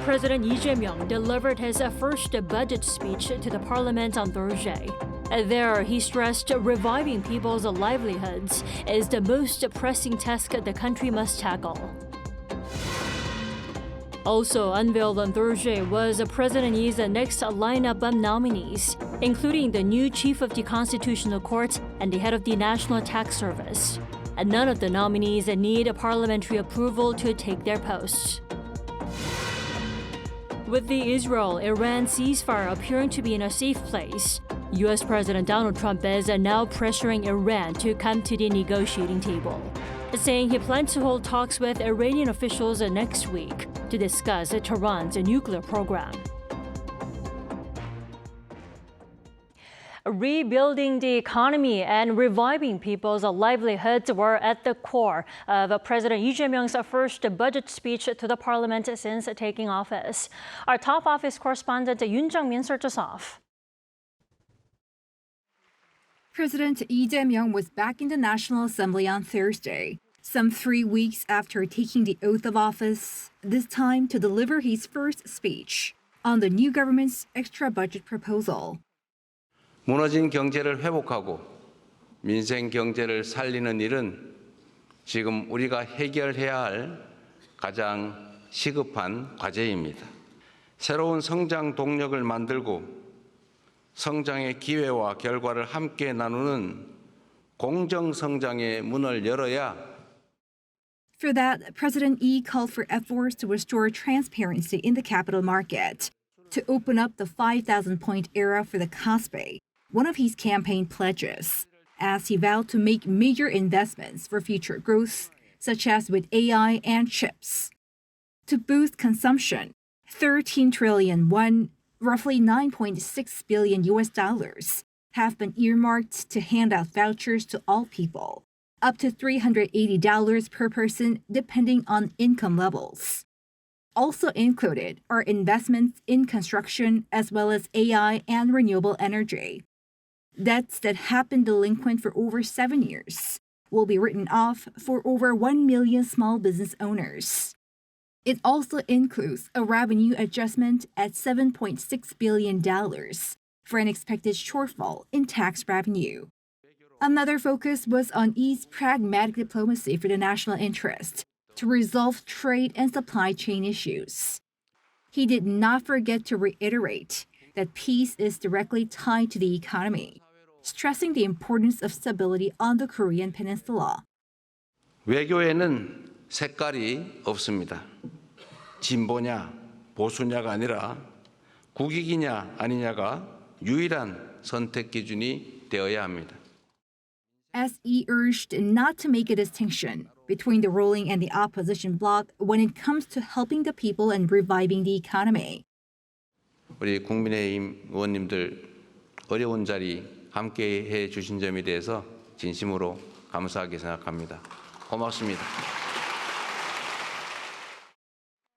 President Lee Jae-myung delivered his first budget speech to the parliament on Thursday. There, he stressed reviving people's livelihoods is the most pressing task the country must tackle. Also unveiled on Thursday was President Lee's next lineup of nominees, including the new chief of the Constitutional Court and the head of the National Tax Service. And none of the nominees need parliamentary approval to take their posts. With the Israel-Iran ceasefire appearing to be in a safe place, U.S. President Donald Trump is now pressuring Iran to come to the negotiating table, saying he plans to hold talks with Iranian officials next week to discuss Tehran's nuclear program. Rebuilding the economy and reviving people's livelihoods were at the core of President Lee Jae-myung's first budget speech to the parliament since taking office. Our top office correspondent Yoon Jung-min starts us off. President Lee Jae-myung was back in the National Assembly on Thursday, some 3 weeks after taking the oath of office, this time to deliver his first speech on the new government's extra budget proposal. 무너진 경제를 회복하고 민생 경제를 살리는 일은 지금 우리가 해결해야 할 가장 시급한 과제입니다. 새로운 성장 동력을 만들고 성장의 기회와 결과를 함께 나누는 공정 성장의 문을 열어야. For that, President Lee called for efforts to restore transparency in the capital market, to open up the 5,000-point era for the KOSPI, one of his campaign pledges, as he vowed to make major investments for future growth, such as with AI and chips. To boost consumption, 13 trillion won, roughly $9.6 billion have been earmarked to hand out vouchers to all people, up to $380 per person depending on income levels. Also included are investments in construction as well as AI and renewable energy. Debts that have been delinquent for over 7 years will be written off for over 1 million small business owners. It also includes a revenue adjustment at $7.6 billion for an expected shortfall in tax revenue. Another focus was on Lee's pragmatic diplomacy for the national interest to resolve trade and supply chain issues. He did not forget to reiterate that peace is directly tied to the economy, stressing the importance of stability on the Korean peninsula. 외교에는 색깔이 없습니다. 진보냐 보수냐가 아니라 국익이냐 아니냐가 유일한 선택 기준이 되어야 합니다. As he urged not to make a distinction between the ruling and the opposition bloc when it comes to helping the people and reviving the economy. 우리 국민의힘 의원님들 어려운 자리 함께해 주신 점에 대해서 진심으로 감사하게 생각합니다. 고맙습니다.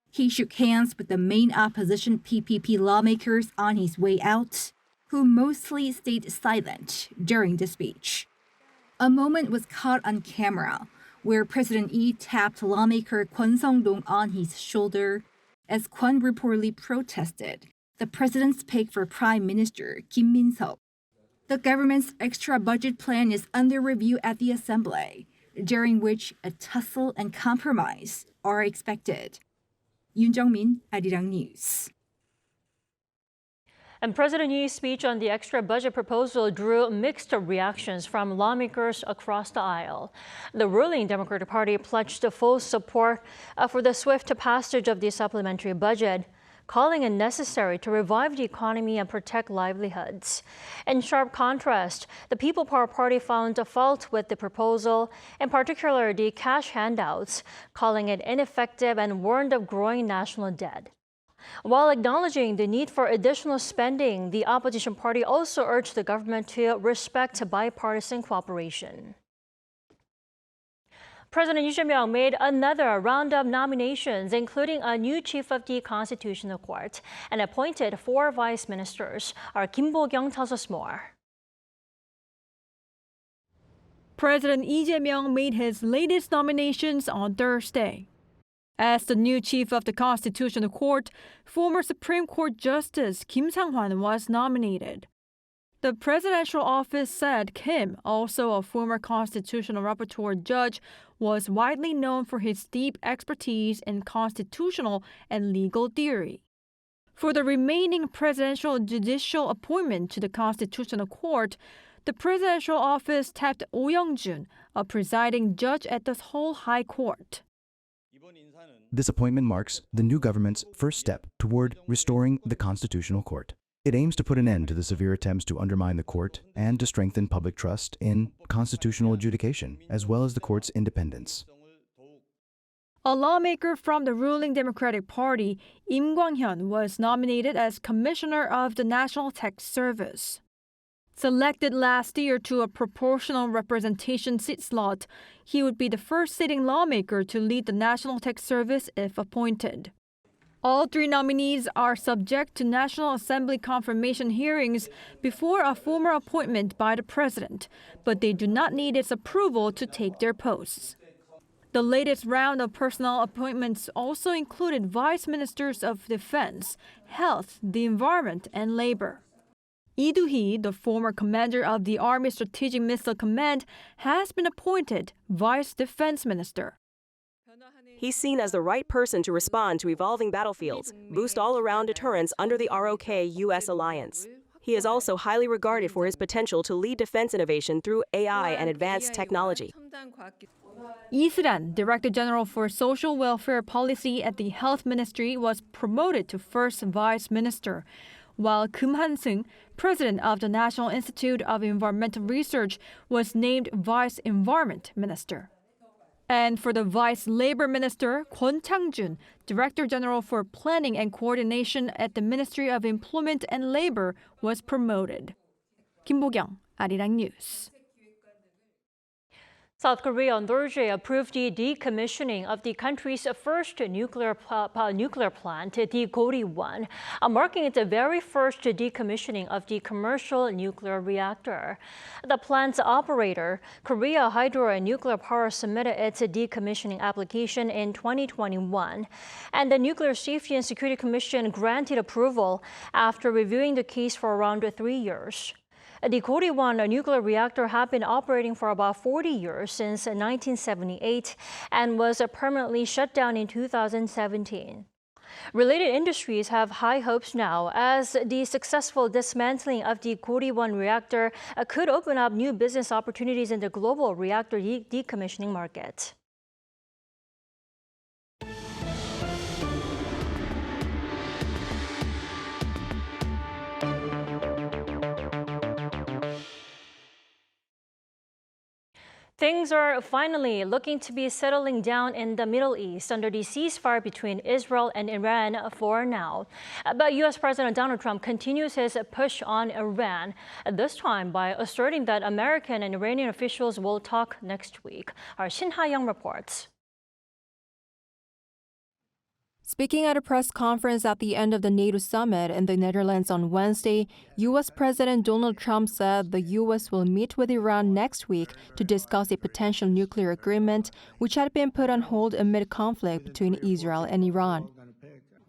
He shook hands with the main opposition PPP lawmakers on his way out, who mostly stayed silent during the speech. A moment was caught on camera where President Lee tapped lawmaker Kwon Sung-dong on his shoulder as Kwon reportedly protested the president's pick for Prime Minister Kim Min-seok. The government's extra budget plan is under review at the Assembly, during which a tussle and compromise are expected. Yoon Jung-min, Arirang News. And President Lee's speech on the extra budget proposal drew mixed reactions from lawmakers across the aisle. The ruling Democratic Party pledged full support for the swift passage of the supplementary budget, calling it necessary to revive the economy and protect livelihoods. In sharp contrast, the People Power Party found fault with the proposal, in particular the cash handouts, calling it ineffective and warned of growing national debt. While acknowledging the need for additional spending, the opposition party also urged the government to respect bipartisan cooperation. President Lee Jae-myung made another round of nominations, including a new chief of the Constitutional Court, and appointed 4 vice ministers. Our Kim Bo-kyung tells us more. President Lee Jae-myung made his latest nominations on Thursday. As the new chief of the Constitutional Court, former Supreme Court Justice Kim Sang-hwan was nominated. The presidential office said Kim, also a former constitutional rapporteur judge, was widely known for his deep expertise in constitutional and legal theory. For the remaining presidential judicial appointment to the Constitutional Court, the presidential office tapped Oh Young-jun, a presiding judge at the Seoul High Court. This appointment marks the new government's first step toward restoring the Constitutional Court. It aims to put an end to the severe attempts to undermine the court and to strengthen public trust in constitutional adjudication, as well as the court's independence. A lawmaker from the ruling Democratic Party, Im Kwang-hyun, was nominated as Commissioner of the National Tax Service. Selected last year to a proportional representation seat slot, he would be the first sitting lawmaker to lead the National Tax Service if appointed. All three nominees are subject to National Assembly confirmation hearings before a formal appointment by the president, but they do not need its approval to take their posts. The latest round of personnel appointments also included vice ministers of defense, health, the environment, and labor. Lee Do-hee, the former commander of the Army Strategic Missile Command, has been appointed Vice Defense Minister. He's seen as the right person to respond to evolving battlefields, boost all-around deterrence under the ROK-US alliance. He is also highly regarded for his potential to lead defense innovation through AI and advanced technology. Lee Soo-ran, Director General for Social Welfare Policy at the Health Ministry, was promoted to First Vice Minister, while Keum Han-seung, President of the National Institute of Environmental Research, was named Vice Environment Minister. And for the Vice Labor Minister, Kwon Chang-jun, Director General for Planning and Coordination at the Ministry of Employment and Labor, was promoted. Kim Bo-kyung, Arirang News. South Korea on Thursday approved the decommissioning of the country's first nuclear plant, the Gori-1, marking its very first decommissioning of the commercial nuclear reactor. The plant's operator, Korea Hydro and Nuclear Power, submitted its decommissioning application in 2021, and the Nuclear Safety and Security Commission granted approval after reviewing the case for around 3 years. The Gori-1 nuclear reactor had been operating for about 40 years since 1978 and was permanently shut down in 2017. Related industries have high hopes now, as the successful dismantling of the Gori-1 reactor could open up new business opportunities in the global reactor decommissioning market. Things are finally looking to be settling down in the Middle East under the ceasefire between Israel and Iran for now. But U.S. President Donald Trump continues his push on Iran, this time by asserting that American and Iranian officials will talk next week. Our Shin Ha-young reports. Speaking at a press conference at the end of the NATO summit in the Netherlands on Wednesday, U.S. President Donald Trump said the U.S. will meet with Iran next week to discuss a potential nuclear agreement, which had been put on hold amid conflict between Israel and Iran.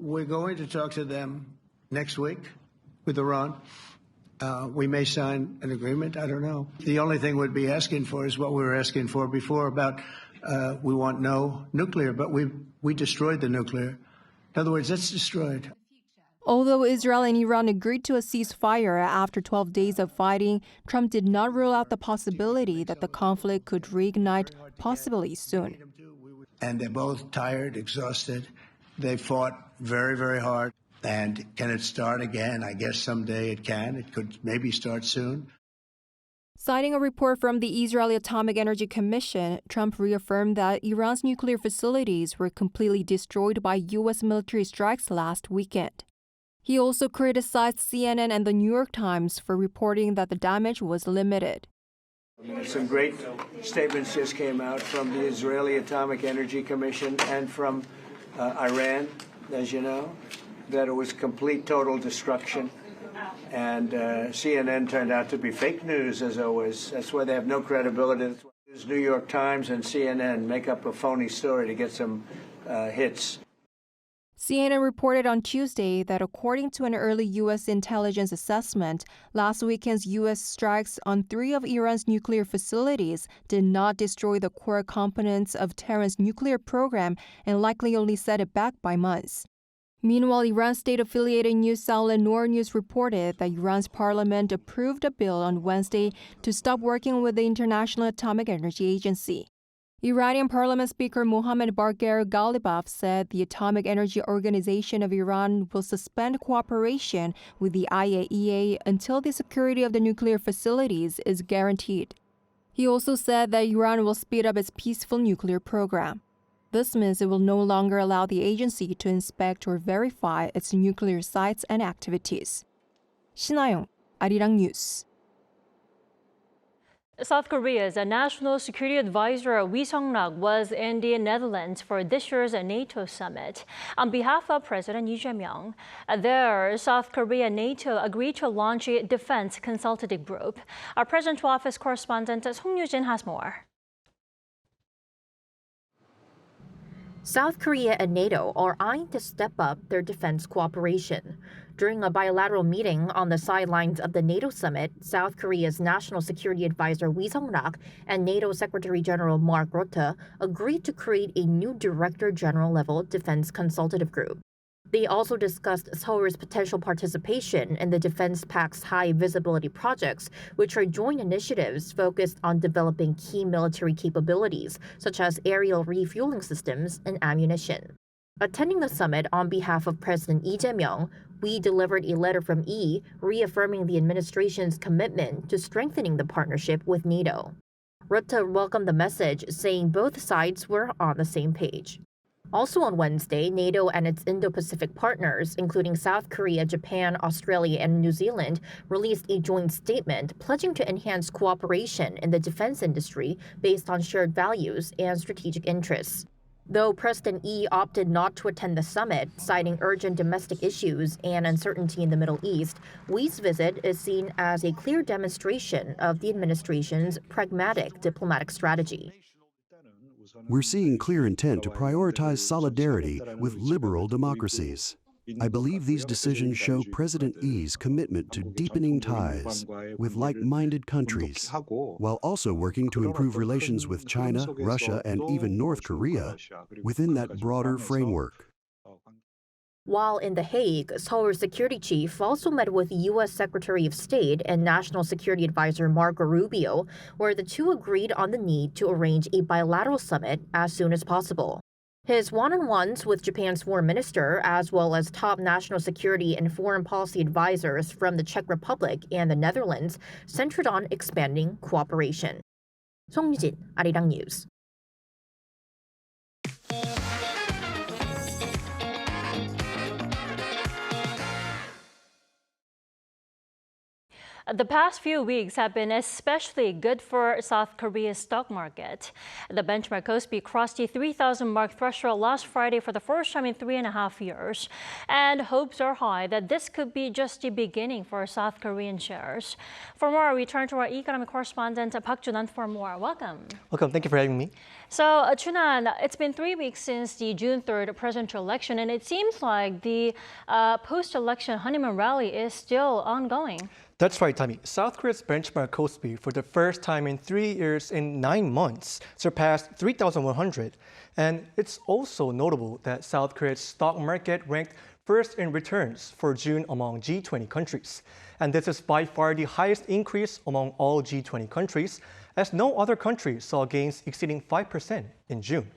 We're going to talk to them next week with Iran. We may sign an agreement. I don't know. The only thing we'd be asking for is what we were asking for before about we want no nuclear, but we destroyed the nuclear. In other words, it's destroyed. Although Israel and Iran agreed to a ceasefire after 12 days of fighting, Trump did not rule out the possibility that the conflict could reignite possibly soon. And they're both tired, exhausted. They fought very, very hard. And can it start again? I guess someday it can. It could maybe start soon. Citing a report from the Israeli Atomic Energy Commission, Trump reaffirmed that Iran's nuclear facilities were completely destroyed by U.S. military strikes last weekend. He also criticized CNN and the New York Times for reporting that the damage was limited. Some great statements just came out from the Israeli Atomic Energy Commission and from Iran, as you know, that it was complete, total destruction. And CNN turned out to be fake news, as always. That's why they have no credibility. That's why New York Times and CNN make up a phony story to get some hits. CNN reported on Tuesday that according to an early U.S. intelligence assessment, last weekend's U.S. strikes on 3 of Iran's nuclear facilities did not destroy the core components of Tehran's nuclear program and likely only set it back by months. Meanwhile, Iran's state-affiliated news outlet Noor News reported that Iran's parliament approved a bill on Wednesday to stop working with the International Atomic Energy Agency. Iranian Parliament Speaker Mohammad Bagher Ghalibaf said the Atomic Energy Organization of Iran will suspend cooperation with the IAEA until the security of the nuclear facilities is guaranteed. He also said that Iran will speed up its peaceful nuclear program. This means it will no longer allow the agency to inspect or verify its nuclear sites and activities. 신하영, Arirang News. South Korea's National Security Advisor Ri Sung-rak was in the Netherlands for this year's NATO summit. On behalf of President Lee Jae-myung, there, South Korea and NATO agreed to launch a defense consultative group. Our presidential office correspondent Song Yoo-jin has more. South Korea and NATO are eyeing to step up their defense cooperation. During a bilateral meeting on the sidelines of the NATO summit, South Korea's National Security Advisor Ri Sung-rak and NATO Secretary General Mark Rutte agreed to create a new Director General level defense consultative group. They also discussed Seoul's potential participation in the Defense Pact's high visibility projects, which are joint initiatives focused on developing key military capabilities, such as aerial refueling systems and ammunition. Attending the summit on behalf of President Lee Jae-myung, we delivered a letter from Lee reaffirming the administration's commitment to strengthening the partnership with NATO. Rutte welcomed the message, saying both sides were on the same page. Also on Wednesday, NATO and its Indo-Pacific partners, including South Korea, Japan, Australia, and New Zealand, released a joint statement pledging to enhance cooperation in the defense industry based on shared values and strategic interests. Though President Lee opted not to attend the summit, citing urgent domestic issues and uncertainty in the Middle East, Lee's visit is seen as a clear demonstration of the administration's pragmatic diplomatic strategy. We're seeing clear intent to prioritize solidarity with liberal democracies. I believe these decisions show President Lee's commitment to deepening ties with like-minded countries, while also working to improve relations with China, Russia, and even North Korea within that broader framework. While in The Hague, Seoul's security chief also met with U.S. Secretary of State and National Security Advisor Marco Rubio, where the two agreed on the need to arrange a bilateral summit as soon as possible. His one-on-ones with Japan's foreign minister, as well as top national security and foreign policy advisors from the Czech Republic and the Netherlands, centered on expanding cooperation. Song Yoo-jin, Arirang News. The past few weeks have been especially good for South Korea's stock market. The benchmark KOSPI crossed the 3,000 mark threshold last Friday for the first time in 3.5 years. And hopes are high that this could be just the beginning for South Korean shares. For more, we turn to our economic correspondent, Park Junan, for more. Welcome. Welcome. Thank you for having me. So, Junan, it's been 3 weeks since the June 3rd presidential election, and it seems like the post-election honeymoon rally is still ongoing. That's right, Tommy. South Korea's benchmark KOSPI, for the first time in 3 years and 9 months, surpassed 3,100. And it's also notable that South Korea's stock market ranked first in returns for June among G20 countries. And this is by far the highest increase among all G20 countries, as no other country saw gains exceeding 5% in June.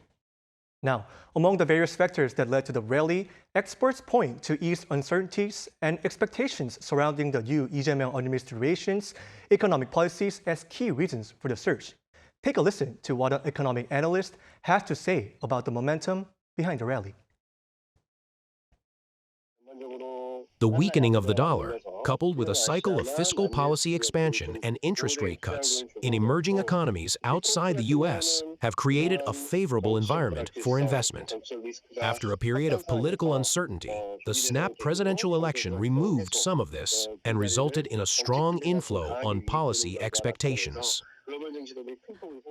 Now, among the various factors that led to the rally, experts point to eased uncertainties and expectations surrounding the new Lee Jae-myung administration's economic policies as key reasons for the surge. Take a listen to what an economic analyst has to say about the momentum behind the rally. The weakening of the dollar, coupled with a cycle of fiscal policy expansion and interest rate cuts in emerging economies outside the U.S., have created a favorable environment for investment. After a period of political uncertainty, the snap presidential election removed some of this and resulted in a strong inflow on policy expectations.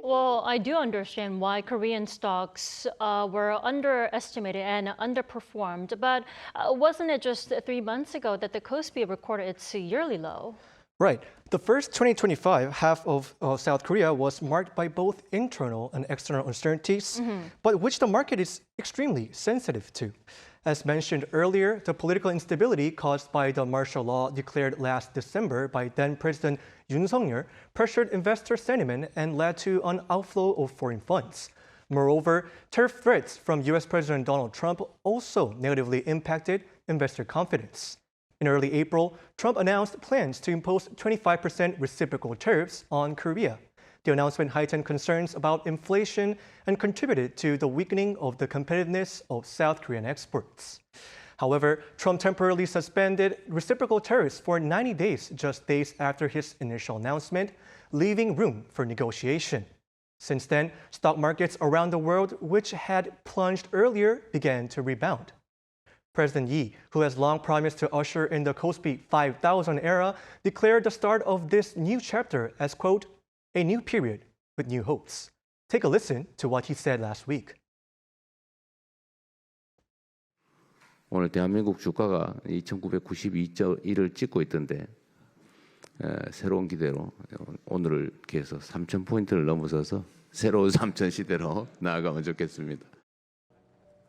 Well, I do understand why Korean stocks were underestimated and underperformed, but wasn't it just 3 months ago that the KOSPI recorded its yearly low? Right. The first 2025 half of South Korea was marked by both internal and external uncertainties, but which the market is extremely sensitive to. As mentioned earlier, the political instability caused by the martial law declared last December by then-President Yoon Suk-yeol pressured investor sentiment and led to an outflow of foreign funds. Moreover, tariff threats from U.S. President Donald Trump also negatively impacted investor confidence. In early April, Trump announced plans to impose 25% reciprocal tariffs on Korea. The announcement heightened concerns about inflation and contributed to the weakening of the competitiveness of South Korean exports. However, Trump temporarily suspended reciprocal tariffs for 90 days, just days after his initial announcement, leaving room for negotiation. Since then, stock markets around the world, which had plunged earlier, began to rebound. President Yi, who has long promised to usher in the KOSPI 5,000 era, declared the start of this new chapter as, quote, a new period with new hopes. Take a listen to what he said last week. 오늘 대한민국 주가가 2,992.1을 찍고 있던데 새로운 기대로 오늘을 기해서 3,000포인트를 넘어서서 새로운 3,000 시대로 나아가면 좋겠습니다.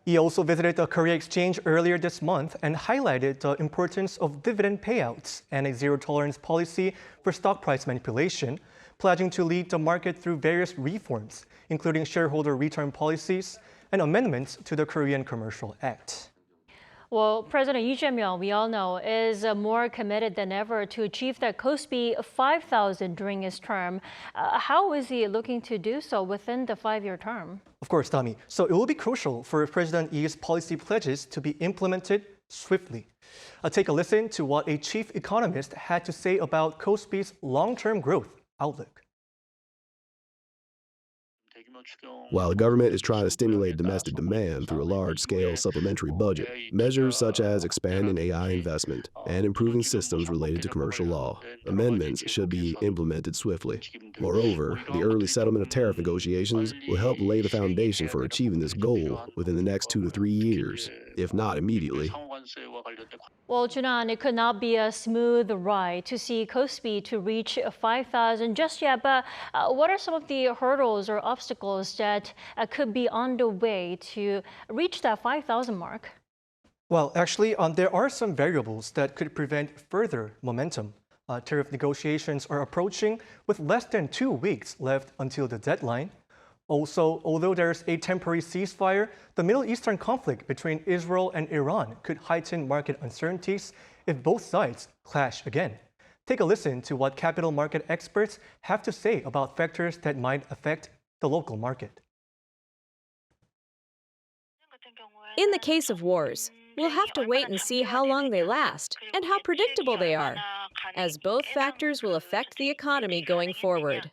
He also visited the Korea Exchange earlier this month and highlighted the importance of dividend payouts and a zero-tolerance policy for stock price manipulation, pledging to lead the market through various reforms, including shareholder return policies and amendments to the Korean Commercial Act. Well, President Lee Jae-myung, we all know, is more committed than ever to achieve that KOSPI 5,000 during his term. How is he looking to do so within the 5-year term? Of course, Tommy. So it will be crucial for President Lee's policy pledges to be implemented swiftly. Take a listen to what a chief economist had to say about KOSPI's long-term growth outlook. While the government is trying to stimulate domestic demand through a large-scale supplementary budget, measures such as expanding AI investment and improving systems related to commercial law, amendments should be implemented swiftly. Moreover, the early settlement of tariff negotiations will help lay the foundation for achieving this goal within the next 2 to 3 years, if not immediately. Well, Junan, it could not be a smooth ride to see KOSPI to reach 5,000 just yet, but what are some of the hurdles or obstacles that could be on the way to reach that 5,000 mark? Well, actually, there are some variables that could prevent further momentum. Tariff negotiations are approaching with less than 2 weeks left until the deadline. Also, although there's a temporary ceasefire, the Middle Eastern conflict between Israel and Iran could heighten market uncertainties if both sides clash again. Take a listen to what capital market experts have to say about factors that might affect the local market. In the case of wars, we'll have to wait and see how long they last and how predictable they are, as both factors will affect the economy going forward.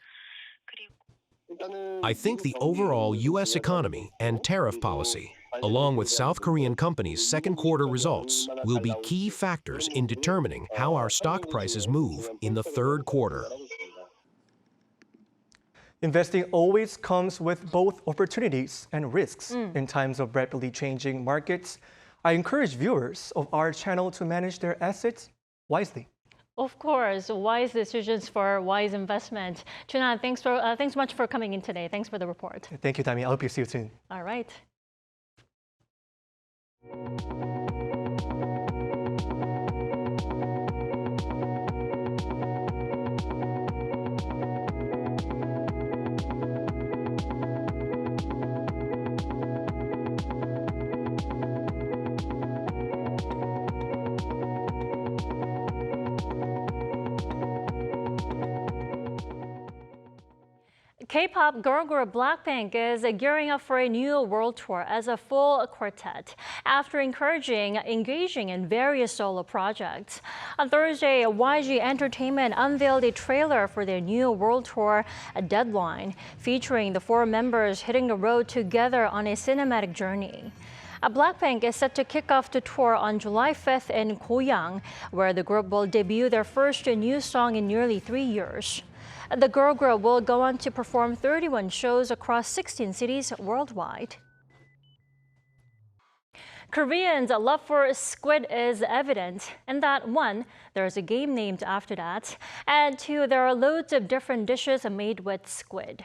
I think the overall U.S. economy and tariff policy, along with South Korean companies' second quarter results, will be key factors in determining how our stock prices move in the third quarter. Investing always comes with both opportunities and risks in times of rapidly changing markets. I encourage viewers of our channel to manage their assets wisely. Of course, wise decisions for wise investment. Junan, thanks so much for coming in today. Thanks for the report. Thank you, Tammy. I hope you see you soon. All right. K-pop girl group BLACKPINK is gearing up for a new world tour as a full quartet after engaging in various solo projects. On Thursday, YG Entertainment unveiled a trailer for their new world tour, Deadline, featuring the 4 members hitting the road together on a cinematic journey. BLACKPINK is set to kick off the tour on July 5th in Goyang, where the group will debut their first new song in nearly 3 years. The girl group will go on to perform 31 shows across 16 cities worldwide. Koreans' love for squid is evident in that 1, there's a game named after that, and 2, there are loads of different dishes made with squid.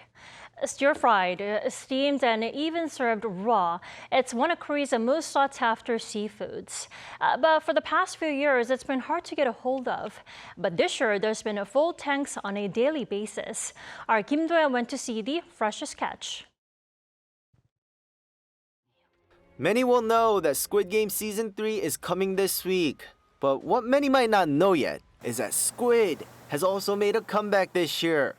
Stir-fried, steamed, and even served raw, it's one of Korea's most sought-after seafoods. But for the past few years, it's been hard to get a hold of. But this year, there's been full tanks on a daily basis. Our Kim Do-yeon went to see the freshest catch. Many will know that Squid Game Season 3 is coming this week. But what many might not know yet is that squid has also made a comeback this year.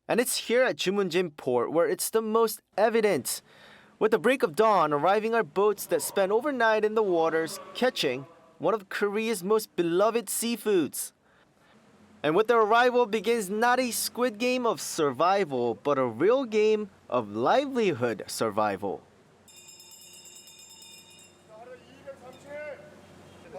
And it's here at Jumunjin Port where it's the most evident. With the break of dawn, arriving are boats that spend overnight in the waters catching one of Korea's most beloved seafoods. And with their arrival begins not a squid game of survival, but a real game of livelihood survival.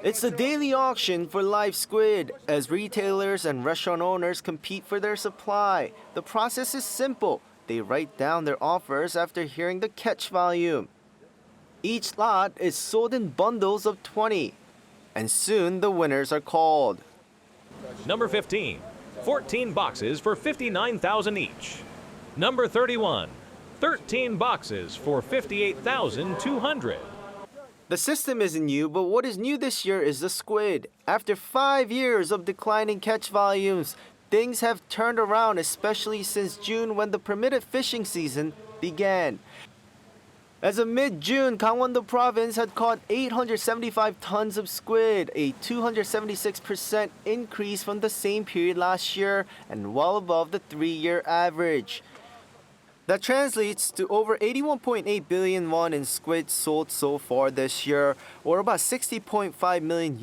It's the daily auction for live squid as retailers and restaurant owners compete for their supply. The process is simple. They write down their offers after hearing the catch volume. Each lot is sold in bundles of 20, and soon the winners are called. Number 15, 14 boxes for 59,000 each. Number 31, 13 boxes for 58,200. The system isn't new, but what is new this year is the squid. After 5 years of declining catch volumes, things have turned around, especially since June when the permitted fishing season began. As of mid-June, Gangwon-do province had caught 875 tons of squid, a 276% increase from the same period last year and well above the 3-year average. That translates to over 81.8 billion won in squid sold so far this year, or about $60.5 million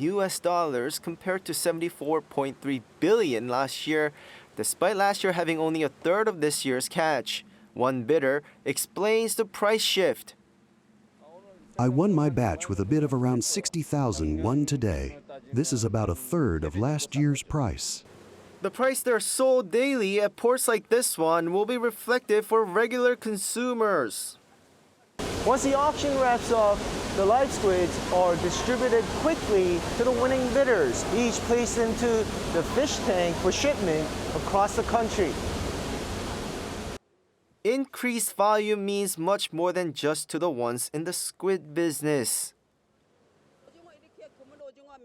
compared to 74.3 billion last year, despite last year having only a third of this year's catch. One bidder explains the price shift. I won my batch with a bid of around 60,000 won today. This is about a third of last year's price. The price they're sold daily at ports like this one will be reflective for regular consumers. Once the auction wraps up, the live squids are distributed quickly to the winning bidders, each placed into the fish tank for shipment across the country. Increased volume means much more than just to the ones in the squid business.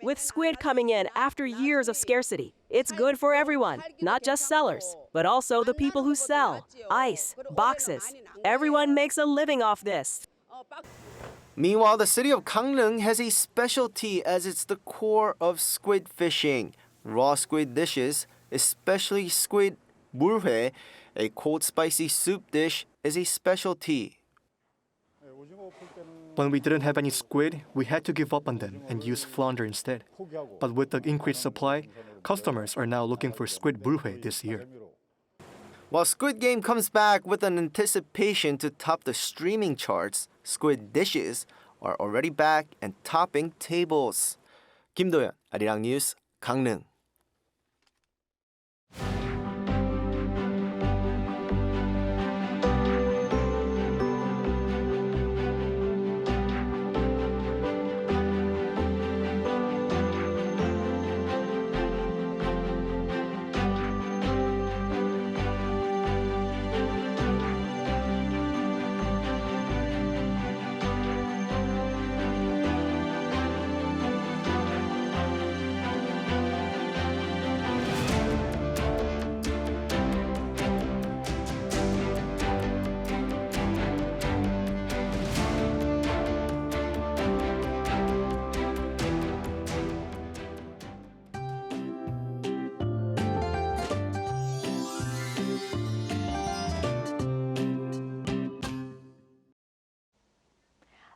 With squid coming in after years of scarcity, it's good for everyone, not just sellers, but also the people who sell, ice, boxes. Everyone makes a living off this. Meanwhile, the city of Gangneung has a specialty as it's the core of squid fishing. Raw squid dishes, especially squid 물회, a cold spicy soup dish, is a specialty. When we didn't have any squid, we had to give up on them and use flounder instead. But with the increased supply, customers are now looking for squid 물회 this year. While Squid Game comes back with an anticipation to top the streaming charts, squid dishes are already back and topping tables. Kim Do-yeon, Arirang News, Gangneung.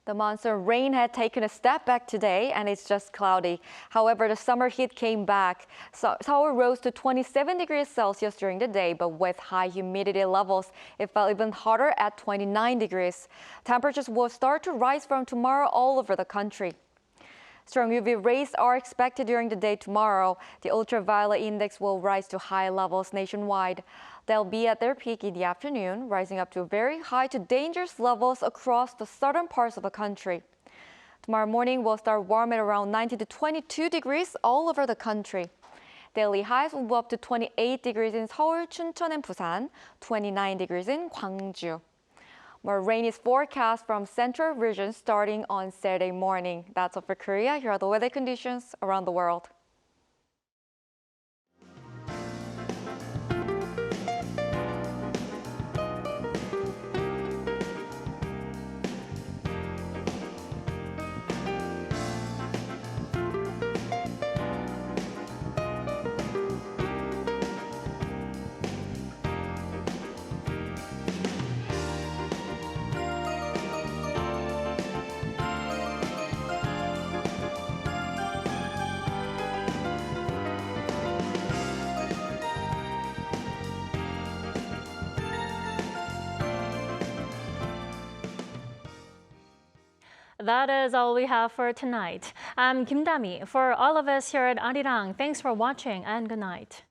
The monsoon rain had taken a step back today and it's just cloudy. However, the summer heat came back. Seoul rose to 27 degrees Celsius during the day, but with high humidity levels, it felt even hotter at 29 degrees. Temperatures will start to rise from tomorrow all over the country. Strong UV rays are expected during the day tomorrow. The ultraviolet index will rise to high levels nationwide. They'll be at their peak in the afternoon, rising up to very high to dangerous levels across the southern parts of the country. Tomorrow morning will start warm at around 19 to 22 degrees all over the country. Daily highs will go up to 28 degrees in Seoul, Chuncheon, and Busan, 29 degrees in Gwangju. More rain is forecast from central regions starting on Saturday morning. That's all for Korea. Here are the weather conditions around the world. That is all we have for tonight. I'm Kim Dami. For all of us here at Arirang, thanks for watching and good night.